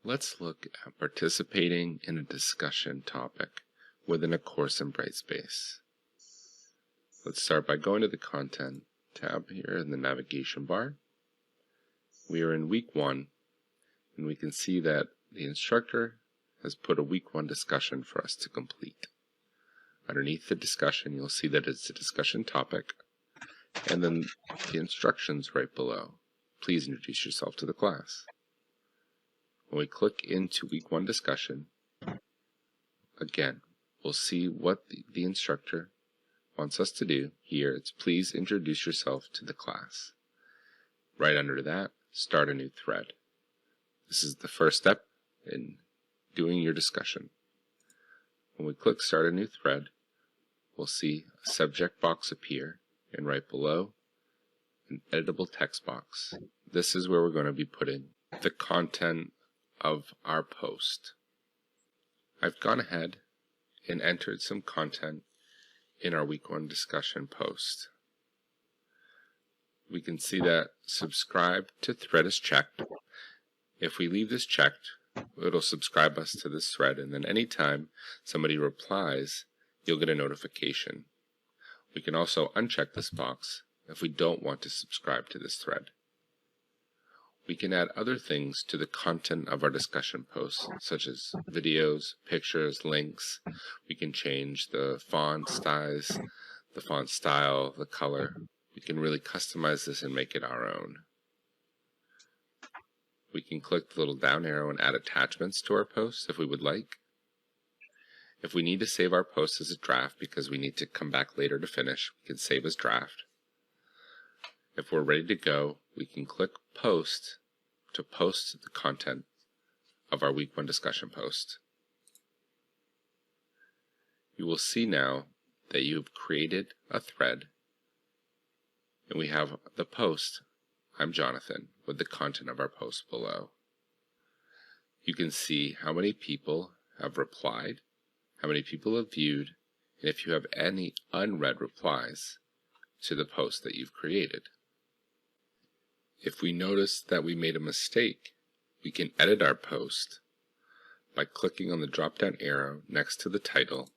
Let's look at participating in a discussion topic within a course in Brightspace. Let's start by going to the Content tab here in the navigation bar. We are in week 1, and we can see that the instructor has put a week 1 discussion for us to complete. Underneath the discussion, you'll see that it's a discussion topic, and then the instructions right below. Please introduce yourself to the class. When we click into week 1 discussion, again, we'll see what the instructor wants us to do. Here, it's please introduce yourself to the class. Right under that, start a new thread. This is the first step in doing your discussion. When we click start a new thread, we'll see a subject box appear, and right below, an editable text box. This is where we're going to be putting the content of our post. I've gone ahead and entered some content in our week 1 discussion post. We can see that subscribe to thread is checked. If we leave this checked, it'll subscribe us to this thread, and then anytime somebody replies, you'll get a notification. We can also uncheck this box if we don't want to subscribe to this thread. We can add other things to the content of our discussion posts, such as videos, pictures, links. We can change the font size, the font style, the color. We can really customize this and make it our own. We can click the little down arrow and add attachments to our posts if we would like. If we need to save our post as a draft because we need to come back later to finish, we can save as draft. If we're ready to go, we can click Post to post the content of our week 1 discussion post. You will see now that you've created a thread, and we have the post, I'm Jonathan, with the content of our post below. You can see how many people have replied, how many people have viewed, and if you have any unread replies to the post that you've created. If we notice that we made a mistake, we can edit our post by clicking on the drop-down arrow next to the title.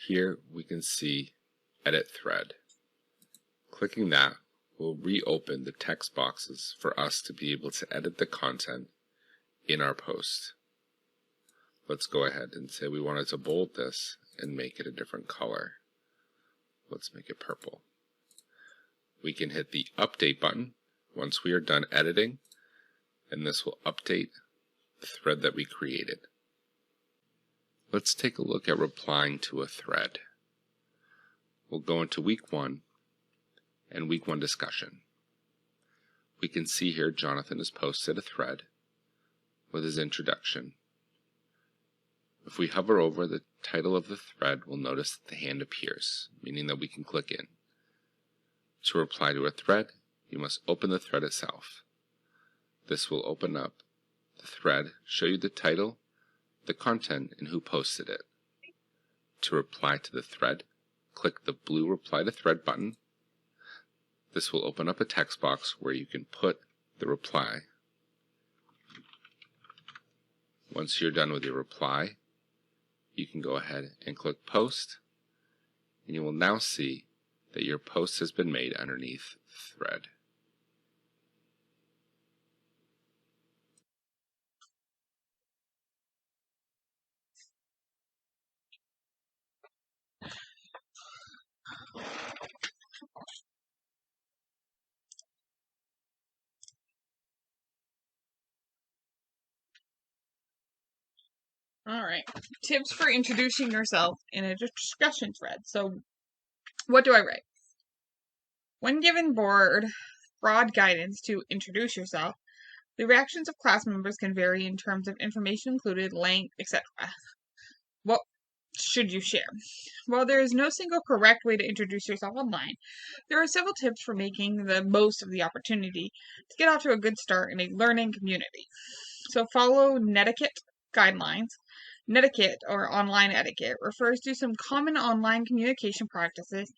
Here we can see Edit Thread. Clicking that will reopen the text boxes for us to be able to edit the content in our post. Let's go ahead and say we wanted to bold this and make it a different color. Let's make it purple. We can hit the Update button once we are done editing, and this will update the thread that we created. Let's take a look at replying to a thread. We'll go into week 1 and week 1 discussion. We can see here Jonathan has posted a thread with his introduction. If we hover over the title of the thread, we'll notice that the hand appears, meaning that we can click in. To reply to a thread, you must open the thread itself. This will open up the thread, show you the title, the content, and who posted it. To reply to the thread, click the blue Reply to Thread button. This will open up a text box where you can put the reply. Once you're done with your reply, you can go ahead and click Post, and you will now see that your post has been made underneath the thread. Alright, tips for introducing yourself in a discussion thread. So, what do I write? When given broad guidance to introduce yourself, the reactions of class members can vary in terms of information included, length, etc. What should you share? While there is no single correct way to introduce yourself online, there are several tips for making the most of the opportunity to get off to a good start in a learning community. So follow Netiquette Guidelines. Netiquette, or online etiquette, refers to some common online communication practices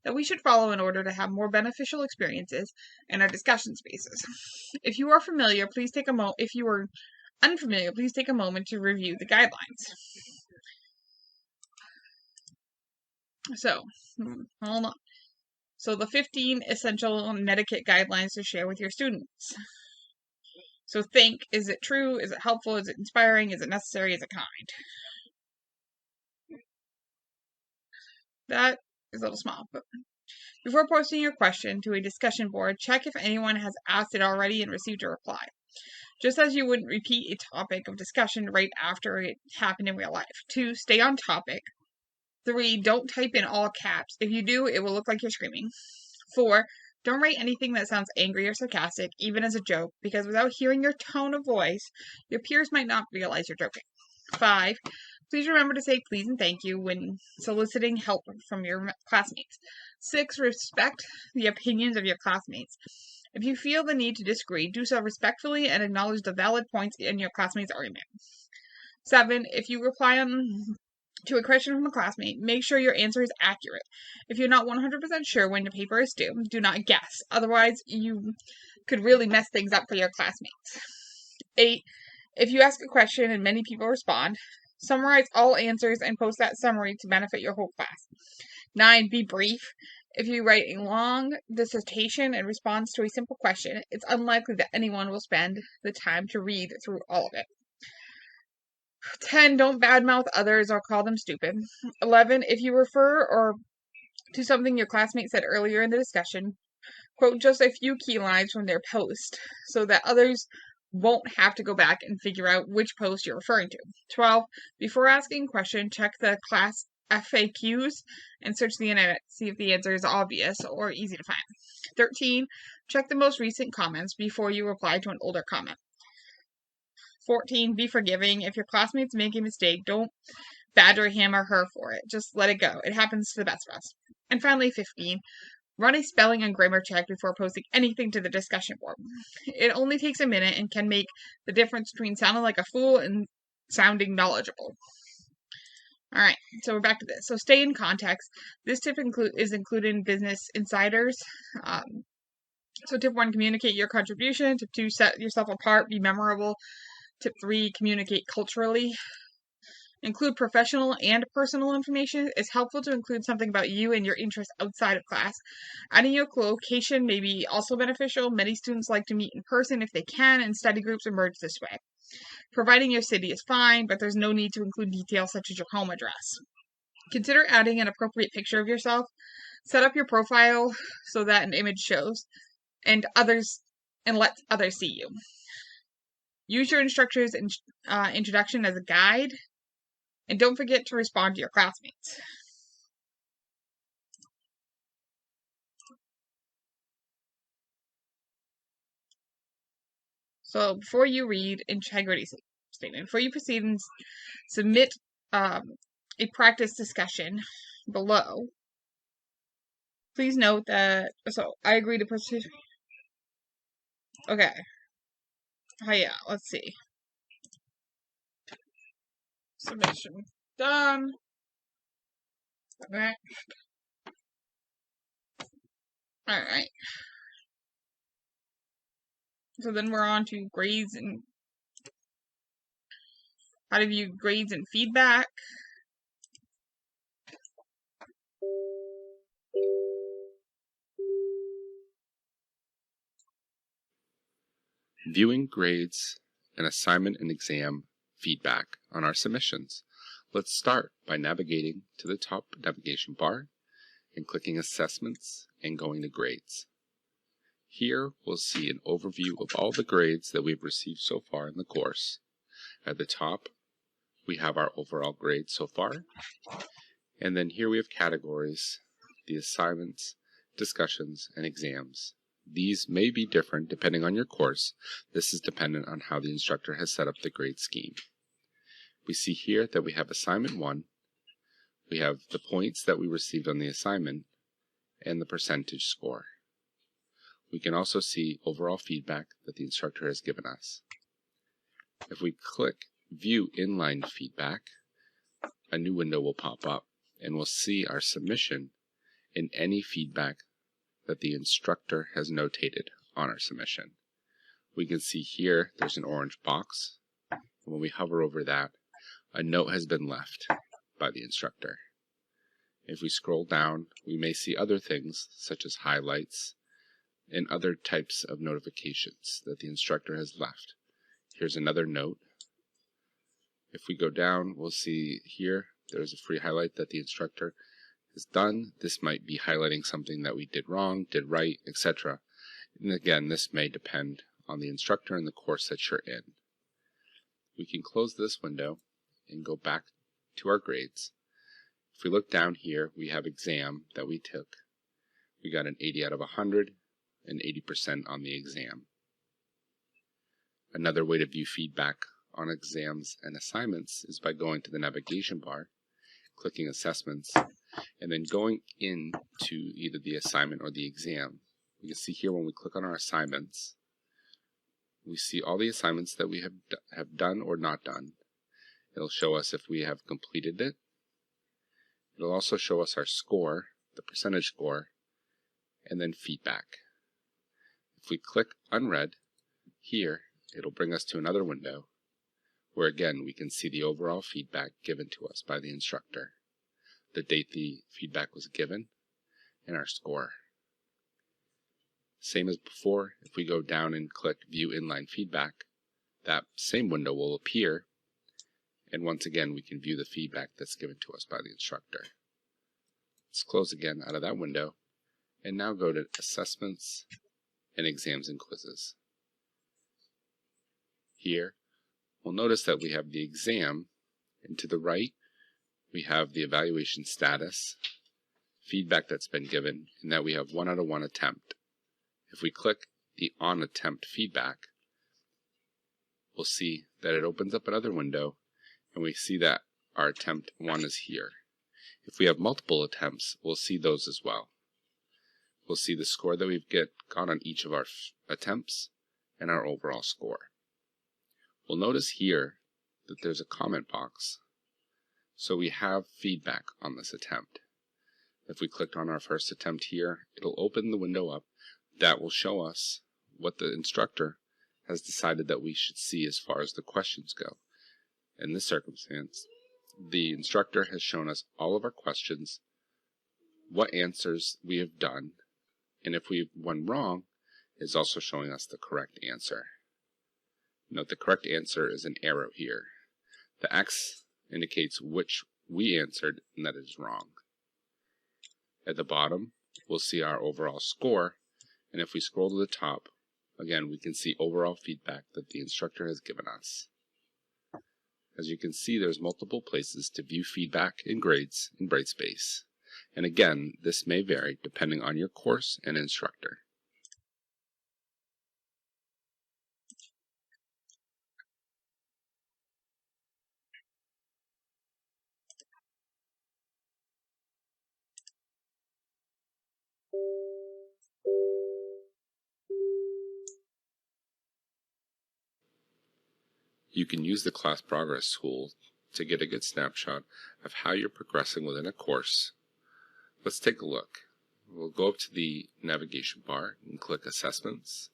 that we should follow in order to have more beneficial experiences in our discussion spaces. If you are familiar, please take a moment. If you are Unfamiliar, please take a moment to review the guidelines. So, hold on. So the 15 essential Netiquette guidelines to share with your students. So think, is it true? Is it helpful? Is it inspiring? Is it necessary? Is it kind? That is a little small, but before posting your question to a discussion board, check if anyone has asked it already and received a reply. Just as you wouldn't repeat a topic of discussion right after it happened in real life. 2, stay on topic. 3, don't type in all caps. If you do, it will look like you're screaming. 4, don't write anything that sounds angry or sarcastic, even as a joke, because without hearing your tone of voice, your peers might not realize you're joking. 5, please remember to say please and thank you when soliciting help from your classmates. 6, respect the opinions of your classmates. If you feel the need to disagree, do so respectfully and acknowledge the valid points in your classmate's argument. 7, if you reply to a question from a classmate, make sure your answer is accurate. If you're not 100% sure when the paper is due, do not guess. Otherwise, you could really mess things up for your classmates. 8, if you ask a question and many people respond, summarize all answers and post that summary to benefit your whole class. 9, be brief. If you write a long dissertation in response to a simple question, it's unlikely that anyone will spend the time to read through all of it. 10, don't badmouth others or call them stupid. 11, if you refer to something your classmate said earlier in the discussion, quote just a few key lines from their post so that others won't have to go back and figure out which post you're referring to. 12, before asking a question, check the class FAQs and search the internet to see if the answer is obvious or easy to find. 13, check the most recent comments before you reply to an older comment. 14, be forgiving. If your classmates make a mistake, don't badger him or her for it. Just let it go. It happens to the best of us. And finally, 15, run a spelling and grammar check before posting anything to the discussion board. It only takes a minute and can make the difference between sounding like a fool and sounding knowledgeable. Alright, so we're back to this. So stay in context. This tip is included in Business Insiders. So tip 1, communicate your contribution. Tip 2, set yourself apart, be memorable. Tip 3, communicate culturally. Include professional and personal information. It's helpful to include something about you and your interests outside of class. Adding your location may be also beneficial. Many students like to meet in person if they can, and study groups emerge this way. Providing your city is fine, but there's no need to include details such as your home address. Consider adding an appropriate picture of yourself. Set up your profile so that an image shows, and let others see you. Use your instructor's introduction as a guide, and don't forget to respond to your classmates. So before you read integrity statement, before you proceed and submit a practice discussion below, please note that, so I agree to proceed. Okay. Oh yeah, let's see. Submission done. Okay. Alright. So then we're on to grades and how to view grades and feedback. Viewing grades and assignment and exam feedback on our submissions. Let's start by navigating to the top navigation bar and clicking Assessments and going to Grades. Here we'll see an overview of all the grades that we've received so far in the course. At the top we have our overall grades so far, and then here we have categories, the assignments, discussions, and exams. These may be different depending on your course. This is dependent on how the instructor has set up the grade scheme. We see here that we have assignment 1, we have the points that we received on the assignment, and the percentage score. We can also see overall feedback that the instructor has given us. If we click View Inline Feedback, a new window will pop up, and we'll see our submission and any feedback that the instructor has notated on our submission. We can see here there's an orange box When we hover over that, a note has been left by the instructor. If we scroll down, we may see other things such as highlights and other types of notifications that the instructor has left. Here's another note. If we go down, we'll see here there's a free highlight that the instructor has done. This might be highlighting something that we did wrong, did right, etc. And again, this may depend on the instructor and the course that you're in. We can close this window and go back to our grades. If we look down here, we have exam that we took. We got an 80 out of 100 and 80% on the exam. Another way to view feedback on exams and assignments is by going to the navigation bar, clicking assessments, and then going into either the assignment or the exam. You can see here when we click on our assignments, we see all the assignments that we have done or not done. It'll show us if we have completed it. It'll also show us our score, the percentage score, and then feedback. If we click unread, here it'll bring us to another window where again we can see the overall feedback given to us by the instructor, the date the feedback was given, and our score. Same as before, if we go down and click View Inline Feedback, that same window will appear, and once again we can view the feedback that's given to us by the instructor. Let's close again out of that window, and now go to Assessments and Exams and Quizzes. Here, we'll notice that we have the exam, and to the right, we have the evaluation status, feedback that's been given, and that we have 1 out of 1 attempt. If we click the On Attempt feedback, we'll see that it opens up another window, and we see that our attempt 1 is here. If we have multiple attempts, we'll see those as well. We'll see the score that we've got on each of our attempts and our overall score. We'll notice here that there's a comment box, so we have feedback on this attempt. If we clicked on our first attempt here, it'll open the window up that will show us what the instructor has decided that we should see as far as the questions go. In this circumstance, the instructor has shown us all of our questions, what answers we have done, and if we've won wrong, is also showing us the correct answer. Note the correct answer is an arrow here. The X indicates which we answered and that is wrong. At the bottom, we'll see our overall score, and if we scroll to the top, again we can see overall feedback that the instructor has given us. As you can see, there's multiple places to view feedback and grades in Brightspace, and again, this may vary depending on your course and instructor. You can use the class progress tool to get a good snapshot of how you're progressing within a course. Let's take a look. We'll go up to the navigation bar and click Assessments,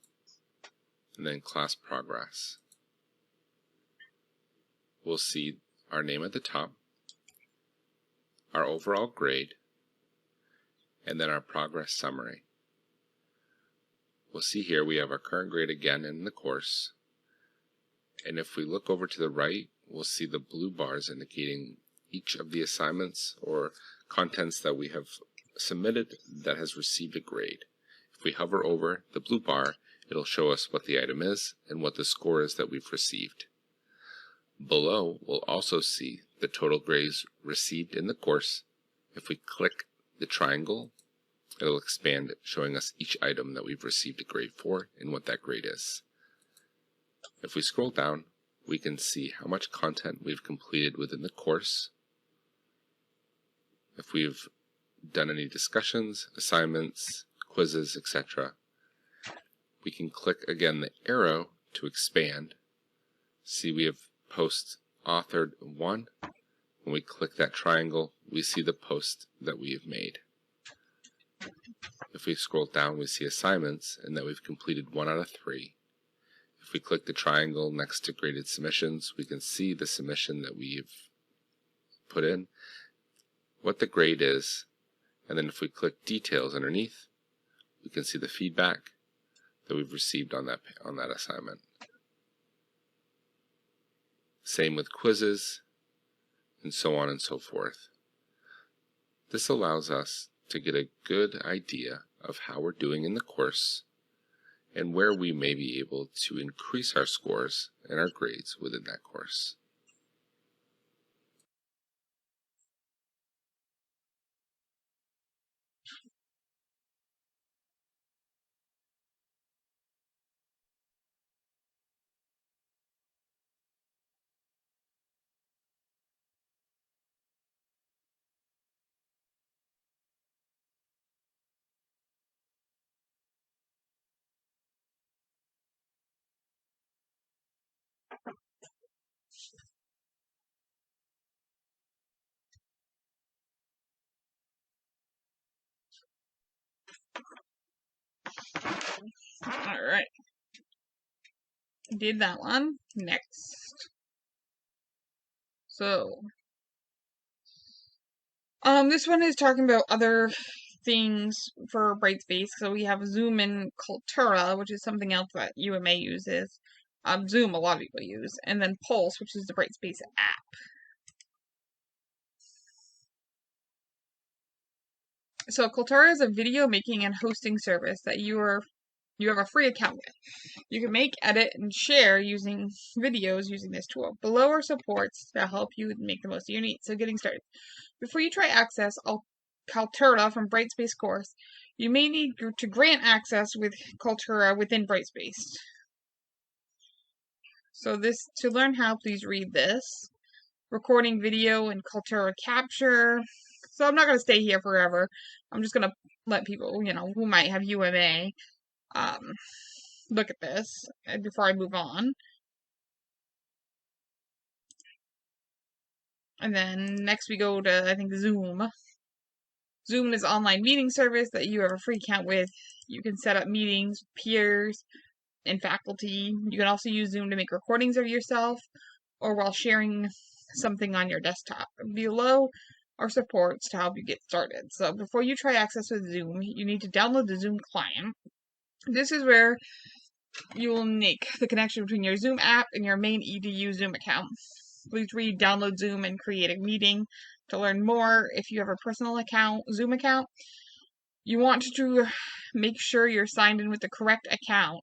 and then Class Progress. We'll see our name at the top, our overall grade, and then our progress summary. We'll see here we have our current grade again in the course, and if we look over to the right, we'll see the blue bars indicating each of the assignments or contents that we have submitted that has received a grade. If we hover over the blue bar, it'll show us what the item is and what the score is that we've received. Below, we'll also see the total grades received in the course. If we click the triangle, it'll expand, showing us each item that we've received a grade for and what that grade is. If we scroll down, we can see how much content we've completed within the course, if we've done any discussions, assignments, quizzes, etc. We can click again the arrow to expand. See, we have post authored 1. When we click that triangle, we see the post that we have made. If we scroll down, we see assignments and that we've completed 1 out of 3. If If we click the triangle next to graded submissions, we can see the submission that we've put in, what the grade is, and then if we click details underneath, we can see the feedback that we've received on that assignment. Same with quizzes, and so on and so forth. This allows us to get a good idea of how we're doing in the course and where we may be able to increase our scores and our grades within that course. Alright. Did that one. Next. So, this one is talking about other things for Brightspace. So we have Zoom and Cultura, which is something else that UMA uses. Zoom, a lot of people use. And then Pulse, which is the Brightspace app. So Cultura is a video making and hosting service that you have a free account with. You can make, edit, and share using videos using this tool. Below are supports to help you make the most of your needs. So getting started. Before you try access Cultura from Brightspace course, you may need to grant access with Cultura within Brightspace. So to learn how, please read this. Recording video and Cultura capture. So I'm not going to stay here forever. I'm just going to let people, who might have UMA, look at this before I move on. And then next we go to, I think, Zoom. Zoom is an online meeting service that you have a free account with. You can set up meetings, peers, and faculty. You can also use Zoom to make recordings of yourself or while sharing something on your desktop. Below are supports to help you get started. So before you try access with Zoom, you need to download the Zoom client. This is where you will make the connection between your Zoom app and your main EDU Zoom account. Please read Download Zoom and Create a Meeting to learn more. If you have a personal Zoom account, you want to make sure you're signed in with the correct account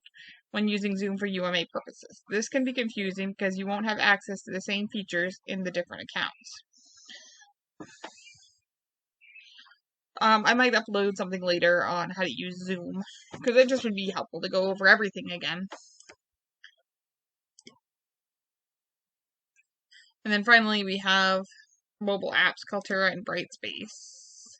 when using Zoom for UMA purposes. This can be confusing because you won't have access to the same features in the different accounts. I might upload something later on how to use Zoom, because it just would be helpful to go over everything again. And then finally we have mobile apps, Cultura and Brightspace.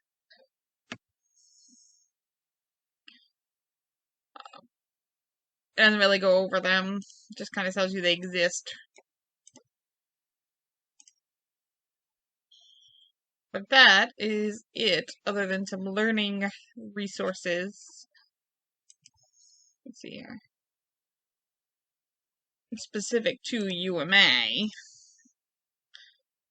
It doesn't really go over them, it just kind of tells you they exist. But that is it, other than some learning resources. Let's see here. Specific to UMA,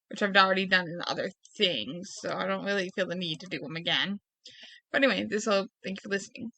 which I've already done in other things, so I don't really feel the need to do them again. But anyway, thank you for listening.